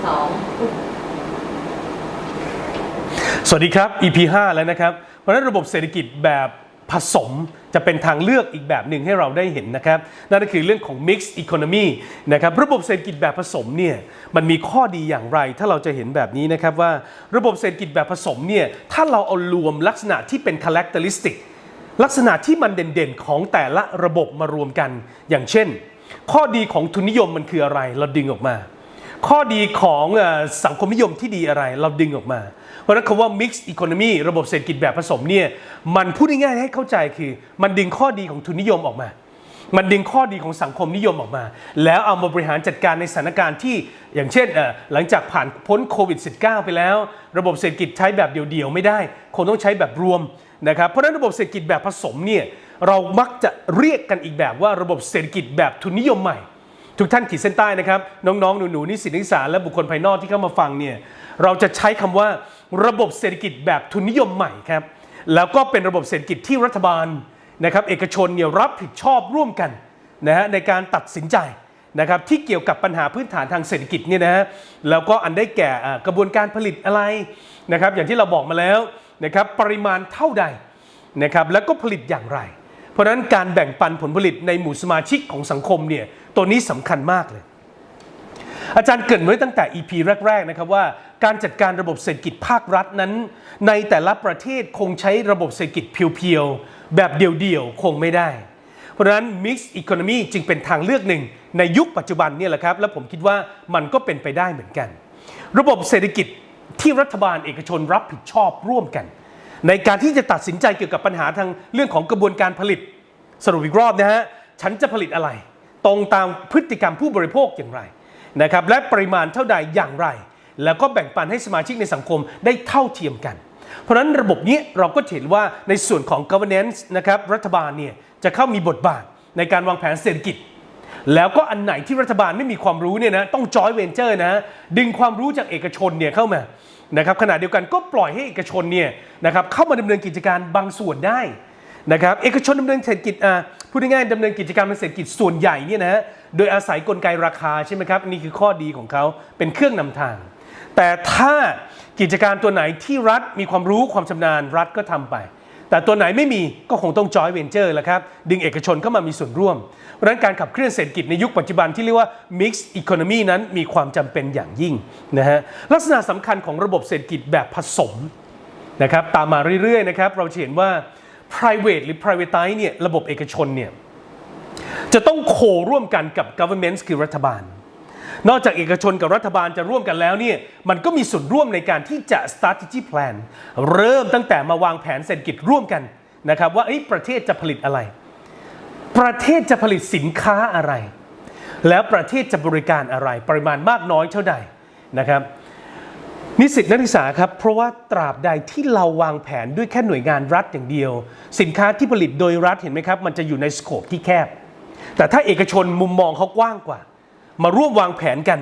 2สวัสดีครับ EP 5แล้วนะครับเพราะฉะนั้นระบบเศรษฐกิจแบบผสมจะเป็นทางเลือกอีกแบบหนึ่งให้เราได้เห็นนะครับนั่นก็คือเรื่องของ Mixed Economy นะครับระบบเศรษฐกิจแบบผสมเนี่ยมันมีข้อดีอย่างไรถ้าเราจะเห็นแบบนี้นะครับว่าระบบเศรษฐกิจแบบผสมเนี่ยถ้าเราเอารวมลักษณะที่เป็น characteristic ลักษณะที่มันเด่นๆของแต่ละระบบมารวมกันอย่างเช่นข้อดีของทุนนิยมมันคืออะไรเราดึงออกมาข้อดีของสังคมนิยมที่ดีอะไรเราดึงออกมาเพราะฉะนั้นคำว่า mixed economy ระบบเศรษฐกิจแบบผสมเนี่ยมันพูดง่ายๆให้เข้าใจคือมันดึงข้อดีของทุนนิยมออกมามันดึงข้อดีของสังคมนิยมออกมาแล้วเอามาบริหารจัดการในสถานการณ์ที่อย่างเช่นหลังจากผ่านพ้นโควิด -19 ไปแล้วระบบเศรษฐกิจใช้แบบเดี่ยวๆไม่ได้คงต้องใช้แบบรวมนะครับเพราะฉะนั้นระบบเศรษฐกิจแบบผสมเนี่ยเรามักจะเรียกกันอีกแบบว่าระบบเศรษฐกิจแบบทุนนิยมใหม่ทุกท่านขีดเส้นใต้นะครับน้องๆหนูๆนิสิตนักศึกษาและบุคคลภายนอกที่เข้ามาฟังเนี่ยเราจะใช้คำว่าระบบเศรษฐกิจแบบทุนนิยมใหม่ครับแล้วก็เป็นระบบเศรษฐกิจที่รัฐบาลนะครับเอกชนเนี่ยรับผิดชอบร่วมกันนะฮะในการตัดสินใจนะครับที่เกี่ยวกับปัญหาพื้นฐานทางเศรษฐกิจเนี่ยนะฮะแล้วก็อันได้แก่กระบวนการผลิตอะไรนะครับอย่างที่เราบอกมาแล้วนะครับปริมาณเท่าใดนะครับแล้วก็ผลิตอย่างไรเพราะฉะนั้นการแบ่งปันผลผลิตในหมู่สมาชิกของสังคมเนี่ยตัวนี้สำคัญมากเลยอาจารย์เกริ่นไว้ตั้งแต่ EP แรกๆนะครับว่าการจัดการระบบเศรษฐกิจภาครัฐนั้นในแต่ละประเทศคงใช้ระบบเศรษฐกิจเพียวๆแบบเดี่ยวๆคงไม่ได้เพราะฉะนั้น Mixed Economy จึงเป็นทางเลือกหนึ่งในยุคปัจจุบันนี่แหละครับและผมคิดว่ามันก็เป็นไปได้เหมือนกันระบบเศรษฐกิจที่รัฐบาลเอกชนรับผิดชอบร่วมกันในการที่จะตัดสินใจเกี่ยวกับปัญหาทางเรื่องของกระบวนการผลิตสรุปอีกรอบนะฮะฉันจะผลิตอะไรตรงตามพฤติกรรมผู้บริโภคอย่างไรนะครับและปริมาณเท่าใดอย่างไรแล้วก็แบ่งปันให้สมาชิกในสังคมได้เท่าเทียมกันเพราะฉะนั้นระบบนี้เราก็เห็นว่าในส่วนของ governance นะครับรัฐบาลเนี่ยจะเข้ามีบทบาทในการวางแผนเศรษฐกิจแล้วก็อันไหนที่รัฐบาลไม่มีความรู้เนี่ยนะต้อง joint venture นะดึงความรู้จากเอกชนเนี่ยเข้ามานะครับขณะเดียวกันก็ปล่อยให้เอกชนเนี่ยนะครับเข้ามาดำเนินกิจการบางส่วนได้นะครับเอกชนดำเนินเศรษฐกิจพูดง่ายๆดำเนินกิจการทางเศรษฐกิจส่วนใหญ่เนี่ยนะโดยอาศัยกลไกราคาใช่ไหมครับนี่คือข้อดีของเขาเป็นเครื่องนำทางแต่ถ้ากิจการตัวไหนที่รัฐมีความรู้ความชำนาญรัฐก็ทำไปแต่ตัวไหนไม่มีก็คงต้อง joint venture แล้วครับดึงเอกชนเข้ามามีส่วนร่วมเพราะฉะนั้นการขับเคลื่อนเศรษฐกิจในยุคปัจจุบันที่เรียกว่า mixed economy นั้นมีความจำเป็นอย่างยิ่งนะฮะลักษณะสำคัญของระบบเศรษฐกิจแบบผสมนะครับตามมาเรื่อยๆนะครับเราเห็นว่า private หรือ privatize เนี่ยระบบเอกชนเนี่ยจะต้องโคร่วมกันกับ government คือรัฐบาลนอกจากเอกชนกับรัฐบาลจะร่วมกันแล้วเนี่ยมันก็มีส่วนร่วมในการที่จะ strategy plan เริ่มตั้งแต่มาวางแผนเศรษฐกิจร่วมกันนะครับว่าประเทศจะผลิตอะไรประเทศจะผลิตสินค้าอะไรแล้วประเทศจะบริการอะไรปริมาณมากน้อยเท่าใดนะครับนิสิตนักศึกษาครับเพราะว่าตราบใดที่เราวางแผนด้วยแค่หน่วยงานรัฐอย่างเดียวสินค้าที่ผลิตโดยรัฐเห็นไหมครับมันจะอยู่ในสโคปที่แคบแต่ถ้าเอกชนมุมมองเขากว้างกว่ามาร่วมวางแผนกัน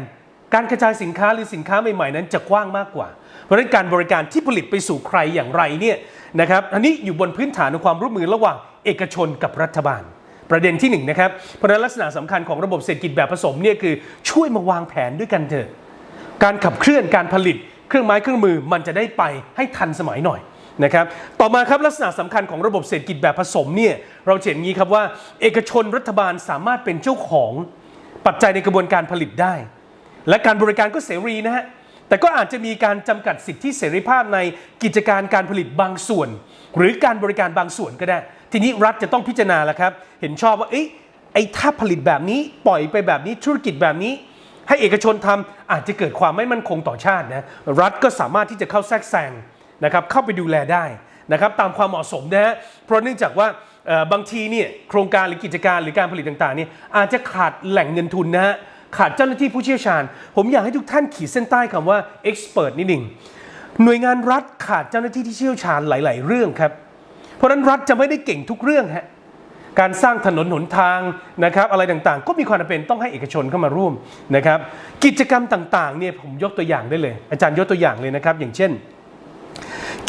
การกระจายสินค้าหรือสินค้าใหม่ๆนั้นจะกว้างมากกว่าเพราะฉะนั้นการบริการที่ผลิตไปสู่ใครอย่างไรเนี่ยนะครับอันนี้อยู่บนพื้นฐานของความร่วมมือระหว่างเอกชนกับรัฐบาลประเด็นที่1นะครับเพราะฉะนั้นลักษณะสำคัญของระบบเศรษฐกิจแบบผสมเนี่ยคือช่วยมาวางแผนด้วยกันเถอะการขับเคลื่อนการผลิตเครื่องไม้เครื่องมือมันจะได้ไปให้ทันสมัยหน่อยนะครับต่อมาครับลักษณะสำคัญของระบบเศรษฐกิจแบบผสมเนี่ยเราเห็นงี้ครับว่าเอกชนรัฐบาลสามารถเป็นเจ้าของปัจจัยในกระบวนการผลิตได้และการบริการก็เสรีนะฮะแต่ก็อาจจะมีการจำกัดสิทธิเสรีภาพในกิจการการผลิตบางส่วนหรือการบริการบางส่วนก็ได้ทีนี้รัฐจะต้องพิจารณาแล้วครับเห็นชอบว่าถ้าผลิตแบบนี้ปล่อยไปแบบนี้ธุรกิจแบบนี้ให้เอกชนทำอาจจะเกิดความไม่มั่นคงต่อชาตินะรัฐก็สามารถที่จะเข้าแทรกแซงนะครับเข้าไปดูแลได้นะครับตามความเหมาะสมนะฮะเพราะเนื่องจากว่าบางทีเนี่ยโครงการหรือกิจการหรือการผลิตต่างๆเนี่ยอาจจะขาดแหล่งเงินทุนนะฮะขาดเจ้าหน้าที่ผู้เชี่ยวชาญผมอยากให้ทุกท่านขีดเส้นใต้คำว่า expert นิดหนึ่งหน่วยงานรัฐขาดเจ้าหน้าที่ที่เชี่ยวชาญหลายๆเรื่องครับเพราะฉะนั้นรัฐจะไม่ได้เก่งทุกเรื่องฮะการสร้างถนนหนทางนะครับอะไรต่างๆก็มีความจำเป็นต้องให้เอกชนเข้ามาร่วมนะครับกิจกรรมต่างๆเนี่ยผมยกตัวอย่างได้เลยอาจารย์ยกตัวอย่างเลยนะครับอย่างเช่น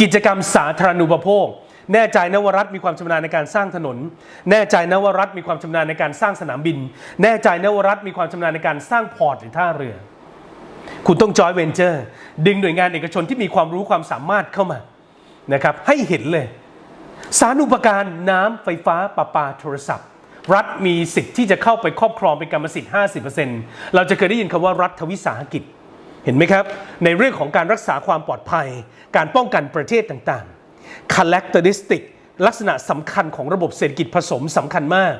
กิจกรรมสาธารณูปโภคแน่ใจนะว่ารัฐมีความชำนาญในการสร้างถนนแน่ใจนะว่ารัฐมีความชำนาญในการสร้างสนามบินแน่ใจนะว่ารัฐมีความชำนาญในการสร้างพอร์ตหรือท่าเรือ คุณต้องจอยเวนเจอร์ดึงหน่วยงานเอกชนที่มีความรู้ความสามารถเข้ามานะครับให้เห็นเลยสาธารณูปการน้ำไฟฟ้าประปาโทรศัพท์รัฐมีสิทธิ์ที่จะเข้าไปครอบครองเป็นกรรมสิทธิ์ 50% เราจะเคยได้ยินคำว่ารัฐวิสาหกิจเห็นไหมครับในเรื่องของการรักษาความปลอดภัยการป้องกันประเทศต่างๆ characteristic ลักษณะสำคัญของระบบเศรษฐกิจผสมสำคัญมาก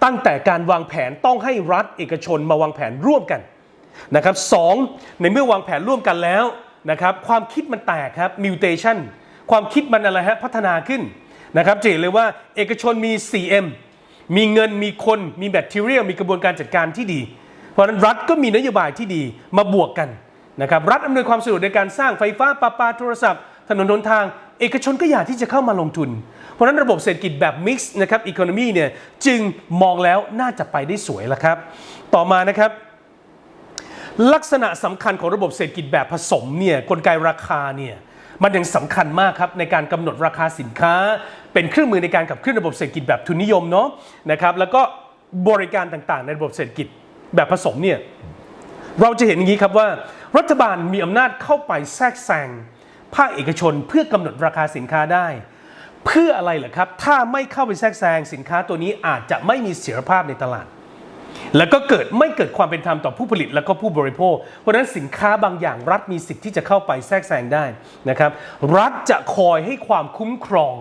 ตั้งแต่การวางแผนต้องให้รัฐเอกชนมาวางแผนร่วมกันนะครับ2ในเมื่อวางแผนร่วมกันแล้วนะครับความคิดมันแตกครับ mutation ความคิดมันอะไรฮะพัฒนาขึ้นนะครับจะเห็นเลยว่าเอกชนมี 4M มีเงินมีคนมี material มีกระบวนการจัดการที่ดีเพราะฉะนั้นรัฐก็มีนโยบายที่ดีมาบวกกันนะครับรัฐอำนวยความสะดวกในการสร้างไฟฟ้าประปาโทรศัพท์ถนนหนทางเอกชนก็อยากที่จะเข้ามาลงทุนเพราะฉะนั้นระบบเศรษฐกิจแบบ mix นะครับ economy เนี่ยจึงมองแล้วน่าจะไปได้สวยแล้วครับต่อมานะครับลักษณะสำคัญของระบบเศรษฐกิจแบบผสมเนี่ยกลไกราคาเนี่ยมันยังสำคัญมากครับในการกำหนดราคาสินค้าเป็นเครื่องมือในการขับเคลื่อนระบบเศรษฐกิจแบบทุนนิยมเนาะนะครับแล้วก็บริการต่างๆในระบบเศรษฐกิจแบบผสมเนี่ยเราจะเห็นอย่างนี้ครับว่ารัฐบาลมีอำนาจเข้าไปแทรกแซงภาคเอกชนเพื่อกำหนดราคาสินค้าได้เพื่ออะไรเหรอครับถ้าไม่เข้าไปแทรกแซงสินค้าตัวนี้อาจจะไม่มีเสถียรภาพในตลาดแล้วก็ไม่เกิดความเป็นธรรมต่อผู้ผลิตและก็ผู้บริโภคเพราะฉะนั้นสินค้าบางอย่างรัฐมีสิทธิ์ที่จะเข้าไปแทรกแซงได้นะครับรัฐจะคอยให้ความคุ้มครอง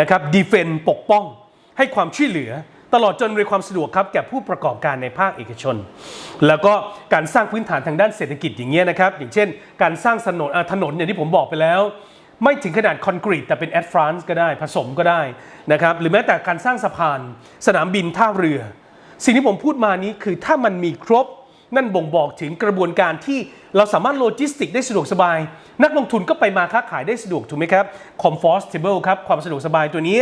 นะครับดีเฟนต์ปกป้องให้ความช่วยเหลือตลอดจนอำนวยความสะดวกครับแก่ผู้ประกอบการในภาคเอกชนแล้วก็การสร้างพื้นฐานทางด้านเศรษฐกิจอย่างเงี้ยนะครับอย่างเช่นการสร้างถนนอย่างที่ผมบอกไปแล้วไม่ถึงขนาดคอนกรีตแต่เป็นแอดฟรานซ์ก็ได้ผสมก็ได้นะครับหรือแม้แต่การสร้างสะพานสนามบินท่าเรือสิ่งที่ผมพูดมานี้คือถ้ามันมีครบนั่นบ่งบอกถึงกระบวนการที่เราสามารถโลจิสติกได้สะดวกสบายนักลงทุนก็ไปมาค้าขายได้สะดวกถูกไหมครับ comfortable ครับความสะดวกสบายตัวนี้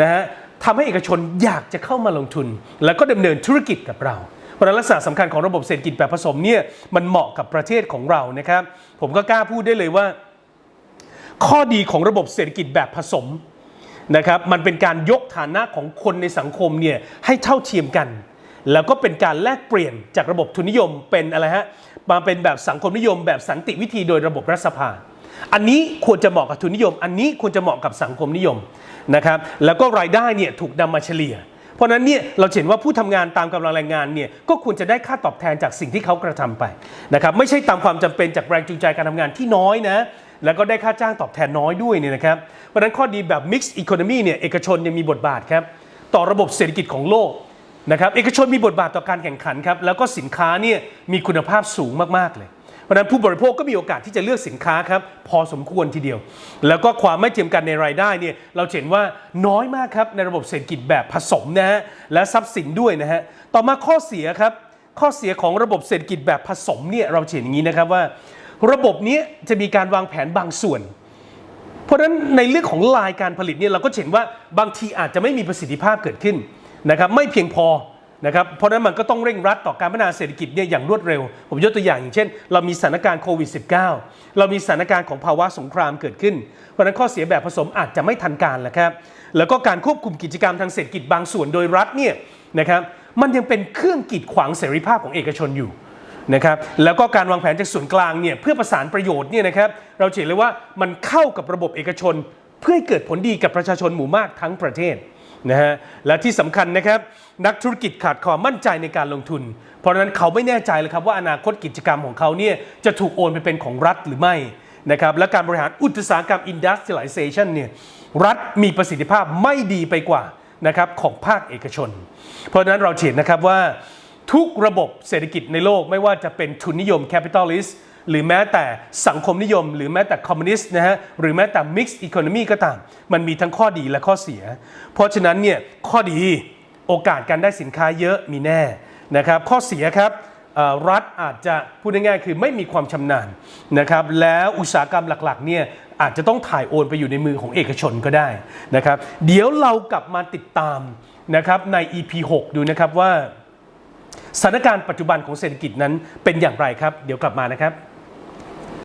นะฮะทำให้เอกชนอยากจะเข้ามาลงทุนแล้วก็ดำเนินธุรกิจกับเราเพราะฉะนั้นลักษณะสำคัญของระบบเศรษฐกิจแบบผสมเนี่ยมันเหมาะกับประเทศของเรานะครับผมก็กล้าพูดได้เลยว่าข้อดีของระบบเศรษฐกิจแบบผสมนะครับมันเป็นการยกฐานะของคนในสังคมเนี่ยให้เท่าเทียมกันแล้วก็เป็นการแลกเปลี่ยนจากระบบทุนนิยมเป็นอะไรฮะมาเป็นแบบสังคมนิยมแบบสันติวิธีโดยระบบรัฐสภาอันนี้ควรจะเหมาะกับทุนนิยมอันนี้ควรจะเหมาะกับสังคมนิยมนะครับแล้วก็รายได้เนี่ยถูกนำมาเฉลี่ยเพราะนั้นเนี่ยเราเห็นว่าผู้ทำงานตามกำลังแรงงานเนี่ยก็ควรจะได้ค่าตอบแทนจากสิ่งที่เขากระทำไปนะครับไม่ใช่ตามความจำเป็นจากแรงจูงใจการทำงานที่น้อยนะแล้วก็ได้ค่าจ้างตอบแทนน้อยด้วยเนี่ยนะครับเพราะฉะนั้นข้อดีแบบ mixed economy เนี่ยเอกชนยังมีบทบาทครับต่อระบบเศรษฐกิจของโลกนะครับเอกชนมีบทบาทต่อการแข่งขันครับแล้วก็สินค้าเนี่ยมีคุณภาพสูงมากๆเลยเพราะฉะนั้นผู้บริโภคก็มีโอกาสที่จะเลือกสินค้าครับพอสมควรทีเดียวแล้วก็ความไม่เทียมกันในรายได้เนี่ยเราเห็นว่าน้อยมากครับในระบบเศรษฐกิจแบบผสมนะฮะและทรัพย์สินด้วยนะฮะต่อมาข้อเสียครับข้อเสียของระบบเศรษฐกิจแบบผสมเนี่ยเราเห็นอย่างนี้นะครับว่าระบบนี้จะมีการวางแผนบางส่วนเพราะฉะนั้นในเรื่องของลายการผลิตเนี่ยเราก็เห็นว่าบางทีอาจจะไม่มีประสิทธิภาพเกิดขึ้นนะครับไม่เพียงพอนะครับเพราะฉะนั้นมันก็ต้องเร่งรัดต่อการพัฒนาเศรษฐกิจเนี่ยอย่างรวดเร็วผมยกตัวอย่างเช่นเรามีสถานการณ์โควิด -19 เรามีสถานการณ์ของภาวะสงครามเกิดขึ้นเพราะฉะนั้นข้อเสียแบบผสมอาจจะไม่ทันการแหละครับแล้วก็การควบคุมกิจกรรมทางเศรษฐกิจบางส่วนโดยรัฐเนี่ยนะครับมันยังเป็นเครื่องกีดขวางเสรีภาพของเอกชนอยู่นะครับแล้วก็การวางแผนจากส่วนกลางเนี่ยเพื่อประสานประโยชน์เนี่ยนะครับเราเห็นเลยว่ามันเข้ากับระบบเอกชนเพื่อให้เกิดผลดีกับประชาชนหมู่มากทั้งประเทศนะฮะและที่สำคัญนะครับนักธุรกิจขาดความมั่นใจในการลงทุนเพราะฉะนั้นเขาไม่แน่ใจเลยครับว่าอนาคตกิจกรรมของเขาเนี่ยจะถูกโอนไปเป็นของรัฐหรือไม่นะครับและการบริหารอุตสาหกรรม industrialization เนี่ยรัฐมีประสิทธิภาพไม่ดีไปกว่านะครับของภาคเอกชนเพราะฉะนั้นเราเห็นนะครับว่าทุกระบบเศรษฐกิจในโลกไม่ว่าจะเป็นทุนนิยม capitalist หรือแม้แต่สังคมนิยมหรือแม้แต่คอมมิวนิสต์นะฮะหรือแม้แต่ mixed economy ก็ตามมันมีทั้งข้อดีและข้อเสียเพราะฉะนั้นเนี่ยข้อดีโอกาสการได้สินค้าเยอะมีแน่นะครับข้อเสียครับรัฐอาจจะพูดง่ายๆคือไม่มีความชำนาญนะครับแล้วอุตสาหกรรมหลักๆเนี่ยอาจจะต้องถ่ายโอนไปอยู่ในมือของเอกชนก็ได้นะครับเดี๋ยวเรากลับมาติดตามนะครับใน EP 6 ดูนะครับว่าสถานการณ์ปัจจุบันของเศรษฐกิจนั้นเป็นอย่างไรครับเดี๋ยวกลับมานะครับ